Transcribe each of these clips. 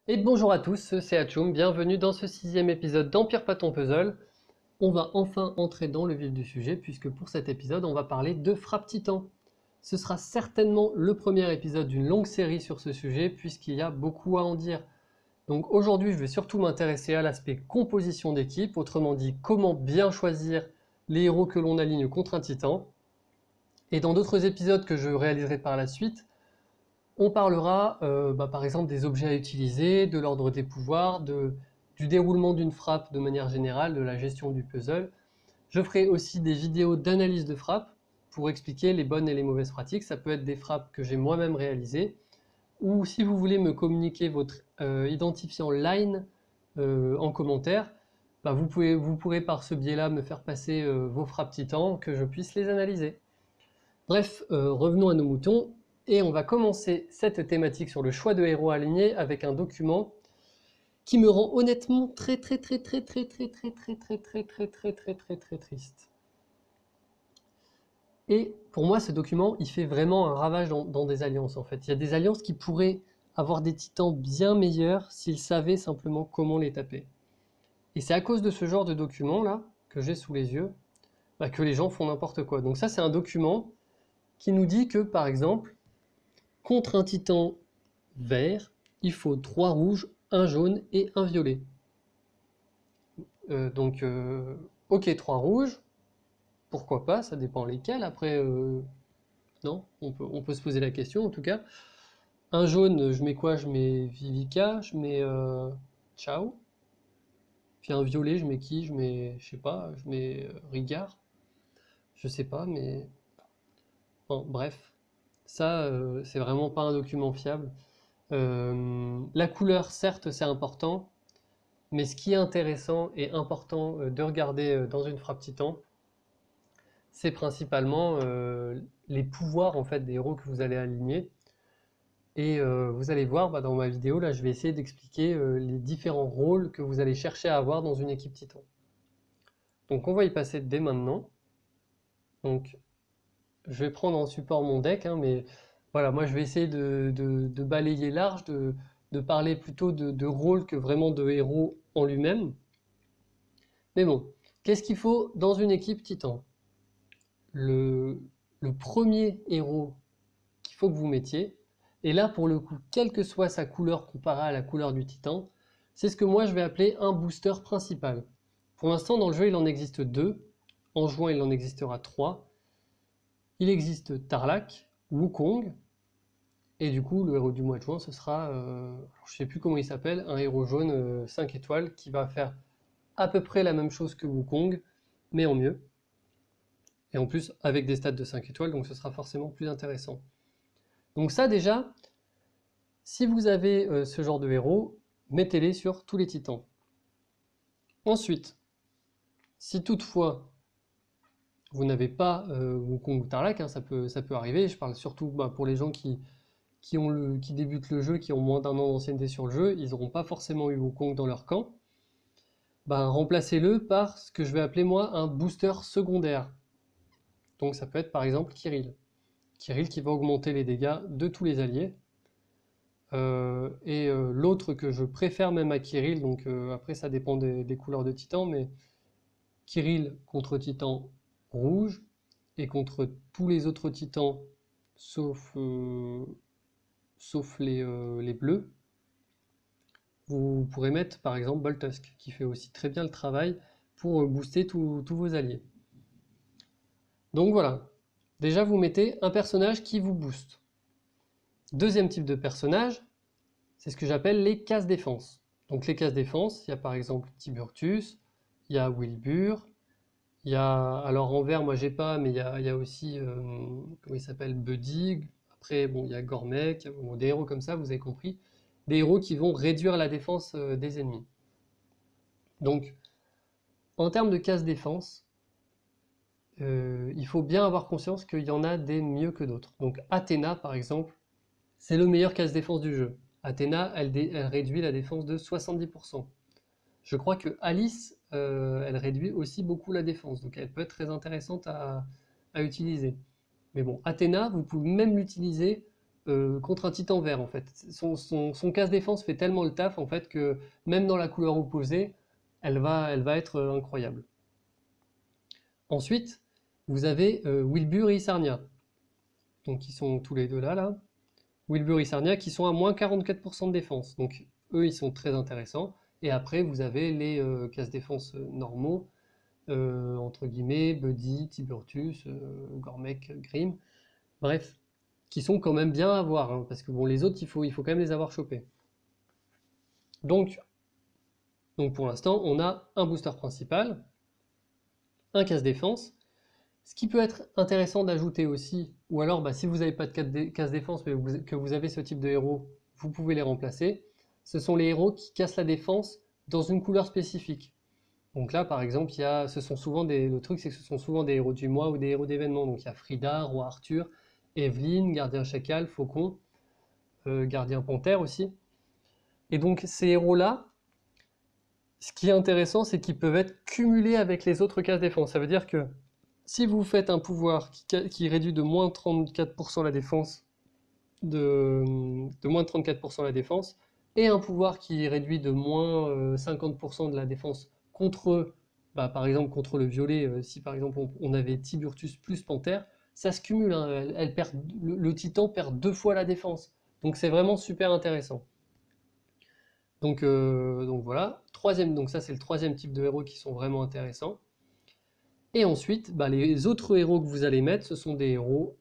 Et bonjour à tous, c'est Hachoum, bienvenue dans ce sixième épisode d'Empire Pas ton Puzzle. On va enfin entrer dans le vif du sujet puisque pour cet épisode on va parler de Frappe Titan. Ce sera certainement le premier épisode d'une longue série sur ce sujet puisqu'il y a beaucoup à en dire. Donc aujourd'hui je vais surtout m'intéresser à l'aspect composition d'équipe, autrement dit comment bien choisir les héros que l'on aligne contre un titan. Et dans d'autres épisodes que je réaliserai par la suite, on parlera par exemple des objets à utiliser, de l'ordre des pouvoirs, du déroulement d'une frappe de manière générale, de la gestion du puzzle. Je ferai aussi des vidéos d'analyse de frappe pour expliquer les bonnes et les mauvaises pratiques. Ça peut être des frappes que j'ai moi-même réalisées, ou si vous voulez me communiquer votre identifiant line en commentaire, vous pourrez par ce biais-là me faire passer vos frappes titans, que je puisse les analyser. Bref, revenons à nos moutons, et on va commencer cette thématique sur le choix de héros alignés avec un document qui me rend honnêtement très triste. Et pour moi, ce document, il fait vraiment un ravage dans des alliances en fait. Il y a des alliances qui pourraient avoir des titans bien meilleurs s'ils savaient simplement comment les taper. Et c'est à cause de ce genre de document là, que j'ai sous les yeux, que les gens font n'importe quoi. Donc ça, c'est un document qui nous dit que, par exemple, contre un titan vert, il faut 3 rouges, un jaune et un violet. Ok, 3 rouges, pourquoi pas, ça dépend lesquels. Après, non, on peut se poser la question en tout cas. Un jaune, je mets quoi? Je mets Vivica, je mets Ciao. Puis un violet, je mets qui? Je mets, je sais pas, je mets Rigard. Je sais pas, mais bon, bref. Ça, c'est vraiment pas un document fiable. La couleur, certes, c'est important, mais ce qui est intéressant et important de regarder dans une frappe titan, c'est principalement les pouvoirs en fait des héros que vous allez aligner. Et vous allez voir dans ma vidéo, là, je vais essayer d'expliquer les différents rôles que vous allez chercher à avoir dans une équipe titan. Donc on va y passer dès maintenant. Donc je vais prendre en support mon deck, hein, mais voilà, moi je vais essayer de balayer large, de parler plutôt de rôle que vraiment de héros en lui-même. Mais bon, qu'est-ce qu'il faut dans une équipe titan? le, le premier héros qu'il faut que vous mettiez, et là pour le coup, quelle que soit sa couleur comparée à la couleur du titan, c'est ce que moi je vais appeler un booster principal. Pour l'instant dans le jeu il en existe deux, en juin il en existera trois. Il existe Tarlac, Wukong, et du coup le héros du mois de juin ce sera, je sais plus comment il s'appelle, un héros jaune 5 étoiles qui va faire à peu près la même chose que Wukong, mais en mieux. Et en plus avec des stats de 5 étoiles, donc ce sera forcément plus intéressant. Donc ça déjà, si vous avez ce genre de héros, mettez-les sur tous les titans. Ensuite, si toutefois vous n'avez pas Wukong ou Tarlac, hein, ça peut arriver, je parle surtout pour les gens qui débutent le jeu, qui ont moins d'un an d'ancienneté sur le jeu, ils n'auront pas forcément eu Wukong dans leur camp, remplacez-le par ce que je vais appeler moi un booster secondaire. Donc ça peut être par exemple Kirill. Kirill qui va augmenter les dégâts de tous les alliés. L'autre que je préfère même à Kirill, donc après ça dépend des couleurs de Titan, mais Kirill contre Titan rouge et contre tous les autres Titans sauf, sauf les bleus, vous pourrez mettre par exemple Boltusk qui fait aussi très bien le travail pour booster tous vos alliés. Donc voilà, déjà vous mettez un personnage qui vous booste. Deuxième type de personnage, c'est ce que j'appelle les cases défense. Donc les cases défense, il y a par exemple Tiburtus, il y a Wilbur, il y a, alors en vert moi j'ai pas, mais il y a aussi, comment il s'appelle, Buddy, après bon il y a Gormek, bon, des héros comme ça, vous avez compris, des héros qui vont réduire la défense des ennemis. Donc en termes de cases défense, il faut bien avoir conscience qu'il y en a des mieux que d'autres. Donc Athéna par exemple, c'est le meilleur casse défense du jeu. Athéna, elle réduit la défense de 70%. Je crois que Alice, elle réduit aussi beaucoup la défense, donc elle peut être très intéressante à utiliser. Mais bon, Athéna, vous pouvez même l'utiliser contre un titan vert en fait. Son casse-défense fait tellement le taf en fait que même dans la couleur opposée, elle va être incroyable. Ensuite, vous avez Wilbur et Isarnia. Donc ils sont tous les deux là. Wilbur et Sarnia qui sont à moins 44% de défense. Donc eux, ils sont très intéressants. Et après, vous avez les casse-défense normaux, entre guillemets, Buddy, Tiburtus, Gormek, Grim. Bref, qui sont quand même bien à voir, hein, parce que bon, les autres, il faut quand même les avoir chopés. Donc, pour l'instant, on a un booster principal, un casse-défense. Ce qui peut être intéressant d'ajouter aussi, ou alors bah, si vous n'avez pas de casse-défense, mais que vous avez ce type de héros, vous pouvez les remplacer. Ce sont les héros qui cassent la défense dans une couleur spécifique. Donc là, par exemple, le truc, c'est que ce sont souvent des héros du mois ou des héros d'événements. Donc il y a Frida, Roi Arthur, Evelyn, Gardien Chacal, Faucon, Gardien Panthère aussi. Et donc ces héros-là, ce qui est intéressant, c'est qu'ils peuvent être cumulés avec les autres cases défense. Ça veut dire que si vous faites un pouvoir qui réduit de moins 34% la défense, de moins 34% la défense, et un pouvoir qui réduit de moins 50% de la défense contre, bah, par exemple, contre le violet, si par exemple on avait Tiburtus plus Panthère, ça se cumule, hein, le titan perd 2 fois la défense. Donc c'est vraiment super intéressant. Donc voilà. Donc ça c'est le troisième type de héros qui sont vraiment intéressants. Et ensuite, bah, les autres héros que vous allez mettre, ce sont des héros,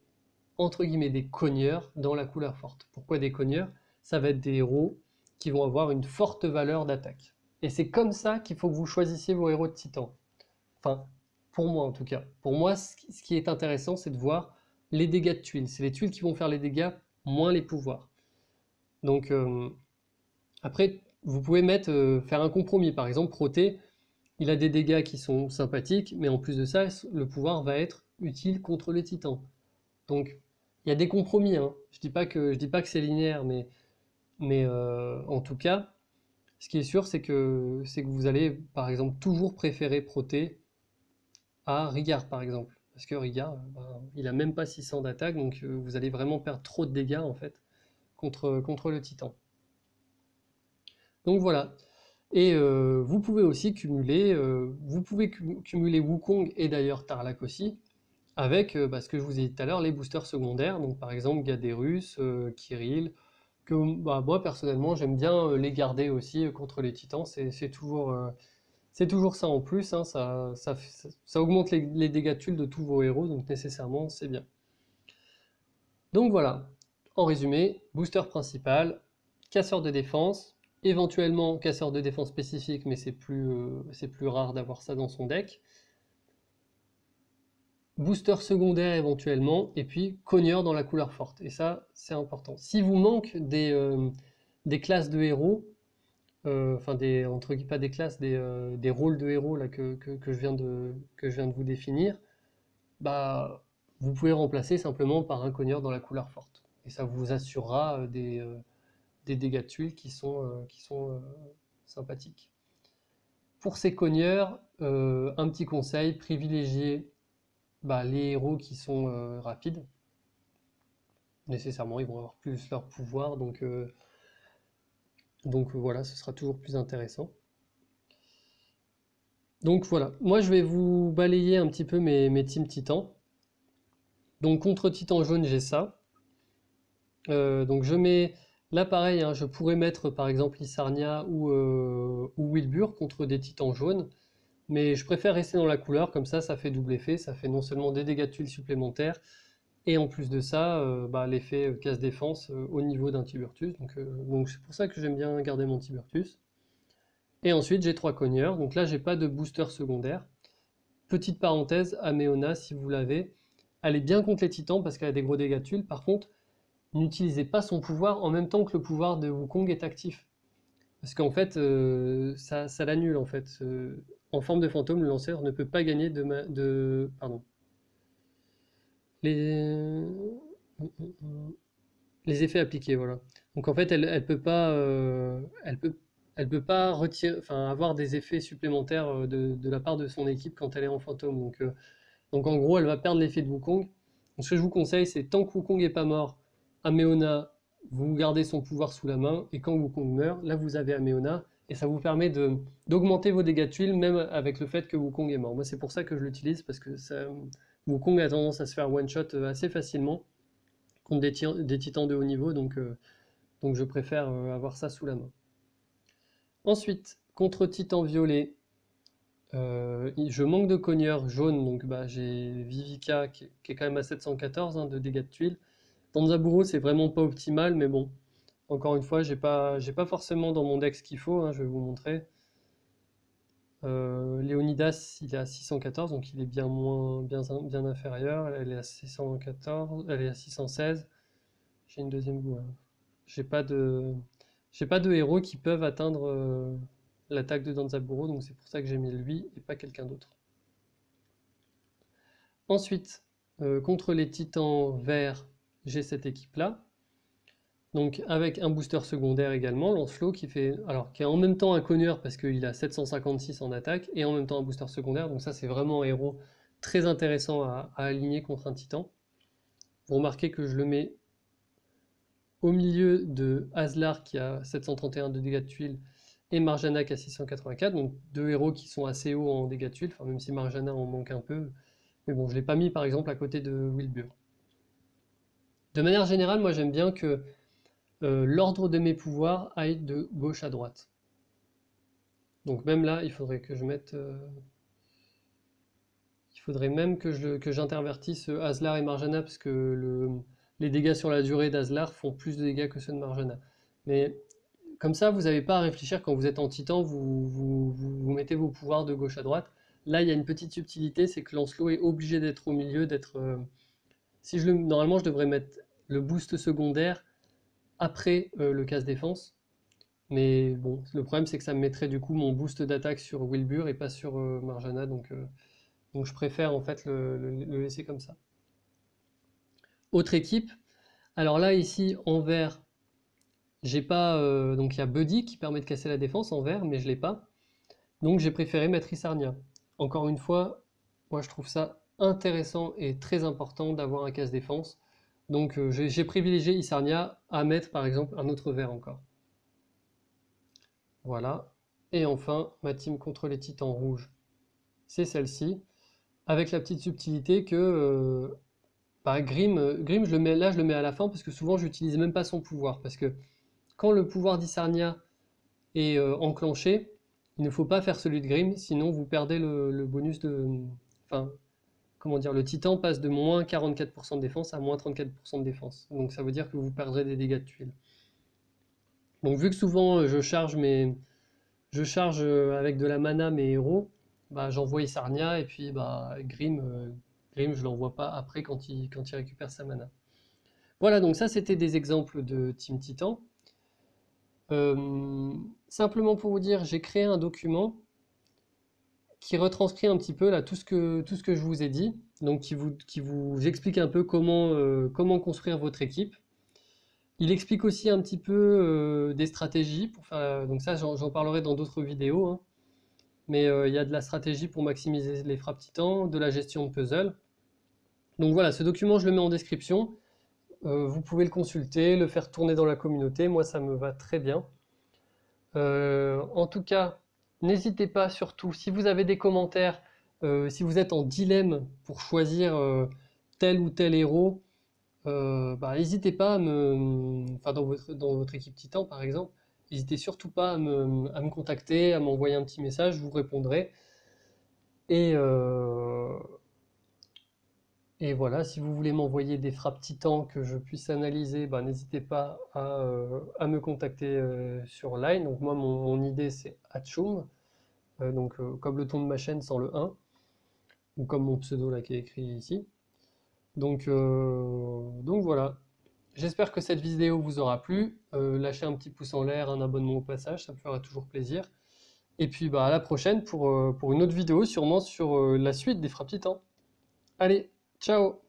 entre guillemets, des cogneurs dans la couleur forte. Pourquoi des cogneurs? Ça va être des héros qui vont avoir une forte valeur d'attaque. Et c'est comme ça qu'il faut que vous choisissiez vos héros de titan. Enfin, pour moi en tout cas. Pour moi, ce qui est intéressant, c'est de voir les dégâts de tuiles. C'est les tuiles qui vont faire les dégâts, moins les pouvoirs. Donc, après, vous pouvez faire un compromis. Par exemple, Proté, il a des dégâts qui sont sympathiques, mais en plus de ça, le pouvoir va être utile contre les titans. Donc, il y a des compromis, hein. Je dis pas que c'est linéaire, mais en tout cas, ce qui est sûr, c'est que vous allez, par exemple, toujours préférer Proté à Rigard, par exemple. Parce que Rigard, ben, il a même pas 600 d'attaque, donc vous allez vraiment perdre trop de dégâts, en fait, contre le titan. Donc voilà. Et vous pouvez aussi cumuler Wukong et d'ailleurs Tarlac aussi, avec bah, ce que je vous ai dit tout à l'heure, les boosters secondaires, donc par exemple Gaderus, Kirill, que bah, moi personnellement j'aime bien les garder aussi contre les titans, c'est toujours ça en plus, hein, ça augmente les dégâts de tuile de tous vos héros, donc nécessairement c'est bien. Donc voilà, en résumé, booster principal, casseur de défense, éventuellement casseur de défense spécifique, mais c'est plus rare d'avoir ça dans son deck. Booster secondaire éventuellement, et puis cogneur dans la couleur forte. Et ça, c'est important. Si vous manque des classes de héros, enfin entre pas des classes, des rôles de héros là, que je viens de vous définir, bah, vous pouvez remplacer simplement par un cogneur dans la couleur forte. Et ça vous assurera des dégâts de tuiles qui sont sympathiques. Pour ces cogneurs, un petit conseil, privilégiez bah, les héros qui sont rapides. Nécessairement, ils vont avoir plus leur pouvoir, donc voilà, ce sera toujours plus intéressant. Donc voilà, moi je vais vous balayer un petit peu mes teams titans. Donc contre titan jaune, j'ai ça. Donc je mets, là pareil, hein, je pourrais mettre par exemple Isarnia ou Wilbur contre des titans jaunes. Mais je préfère rester dans la couleur, comme ça fait double effet, ça fait non seulement des dégâts de tuiles supplémentaires, et en plus de ça, bah, l'effet casse-défense au niveau d'un Tiburtus. Donc c'est pour ça que j'aime bien garder mon Tiburtus. Et ensuite j'ai 3 cogneurs, donc là j'ai pas de booster secondaire. Petite parenthèse, Ameona, si vous l'avez, elle est bien contre les titans parce qu'elle a des gros dégâts de tuiles. Par contre, n'utilisez pas son pouvoir en même temps que le pouvoir de Wukong est actif. Parce qu'en fait, ça l'annule en fait. En forme de fantôme, le lanceur ne peut pas gagner pardon. Les... les effets appliqués, voilà. Donc en fait, elle peut pas, elle peut pas retirer, enfin, avoir des effets supplémentaires de la part de son équipe quand elle est en fantôme. Donc en gros, elle va perdre l'effet de Wukong. Donc ce que je vous conseille, c'est tant que Wukong est pas mort, Ameona, vous gardez son pouvoir sous la main, et quand Wukong meurt, là vous avez Ameona, et ça vous permet d'augmenter vos dégâts de tuiles, même avec le fait que Wukong est mort. Moi c'est pour ça que je l'utilise, parce que Wukong a tendance à se faire one-shot assez facilement contre des titans de haut niveau, donc je préfère avoir ça sous la main. Ensuite, contre titan violet, je manque de cogneur jaune, donc j'ai Vivica qui est quand même à 714 de dégâts de tuiles. Danzaburou, c'est vraiment pas optimal, mais bon, encore une fois, j'ai pas forcément dans mon deck ce qu'il faut, je vais vous montrer. Léonidas, il est à 614, donc il est bien inférieur. Elle est à 614, elle est à 616. J'ai une deuxième boue. J'ai pas de héros qui peuvent atteindre l'attaque de Danzaburou, donc c'est pour ça que j'ai mis lui et pas quelqu'un d'autre. Ensuite, contre les titans verts, j'ai cette équipe-là. Donc avec un booster secondaire également, Lancelot, qui est en même temps un cogneur parce qu'il a 756 en attaque, et en même temps un booster secondaire, donc ça c'est vraiment un héros très intéressant à aligner contre un titan. Vous remarquez que je le mets au milieu de Aslar qui a 731 de dégâts de tuiles, et Marjana qui a 684, donc deux héros qui sont assez hauts en dégâts de tuiles, même si Marjana en manque un peu, mais bon, je ne l'ai pas mis par exemple à côté de Wilbur. De manière générale, moi j'aime bien que l'ordre de mes pouvoirs aille de gauche à droite. Donc même là, il faudrait que je mette... il faudrait même que j'intervertisse Aslar et Marjana, parce que les dégâts sur la durée d'Aslar font plus de dégâts que ceux de Marjana. Mais comme ça, vous n'avez pas à réfléchir quand vous êtes en titan, vous mettez vos pouvoirs de gauche à droite. Là, il y a une petite subtilité, c'est que Lancelot est obligé d'être au milieu, normalement, je devrais mettre le boost secondaire après le casse défense. Mais bon, le problème c'est que ça me mettrait du coup mon boost d'attaque sur Wilbur et pas sur Marjana, donc je préfère en fait le laisser comme ça. Autre équipe, alors là ici en vert, j'ai pas, donc il y a Buddy qui permet de casser la défense en vert, mais je l'ai pas. Donc j'ai préféré mettre Isarnia. Encore une fois, moi je trouve ça intéressant et très important d'avoir un casse défense. Donc j'ai privilégié Isarnia à mettre par exemple un autre vert encore. Voilà. Et enfin, ma team contre les titans rouges, c'est celle-ci. Avec la petite subtilité que Grim, je le mets à la fin parce que souvent j'utilise même pas son pouvoir. Parce que quand le pouvoir d'Isarnia est enclenché, il ne faut pas faire celui de Grim, sinon vous perdez le bonus de... Enfin, comment dire, le titan passe de moins 44% de défense à moins 34% de défense. Donc ça veut dire que vous perdrez des dégâts de tuiles. Donc vu que souvent je charge avec de la mana mes héros, j'envoie Isarnia et puis Grim, je l'envoie pas après quand il récupère sa mana. Voilà, donc ça c'était des exemples de Team Titan. Simplement pour vous dire, j'ai créé un document qui retranscrit un petit peu là tout ce que je vous ai dit, donc qui vous explique un peu comment construire votre équipe. Il explique aussi un petit peu des stratégies pour faire, donc ça j'en parlerai dans d'autres vidéos, mais il y a de la stratégie pour maximiser les frappes titans, de la gestion de puzzle. Donc voilà, ce document je le mets en description. Vous pouvez le consulter, le faire tourner dans la communauté, moi ça me va très bien. En tout cas, n'hésitez pas surtout, si vous avez des commentaires, si vous êtes en dilemme pour choisir tel ou tel héros, n'hésitez pas dans votre équipe Titan par exemple, n'hésitez surtout pas à me contacter, à m'envoyer un petit message, je vous répondrai. Et voilà, si vous voulez m'envoyer des frappes titans que je puisse analyser, n'hésitez pas à me contacter sur Line. Donc moi, mon idée c'est Hatchoum, comme le ton de ma chaîne sans le 1, ou comme mon pseudo là qui est écrit ici. Donc voilà. J'espère que cette vidéo vous aura plu. Lâchez un petit pouce en l'air, un abonnement au passage, ça me fera toujours plaisir. Et puis à la prochaine pour une autre vidéo, sûrement sur la suite des frappes titans. Allez, ciao!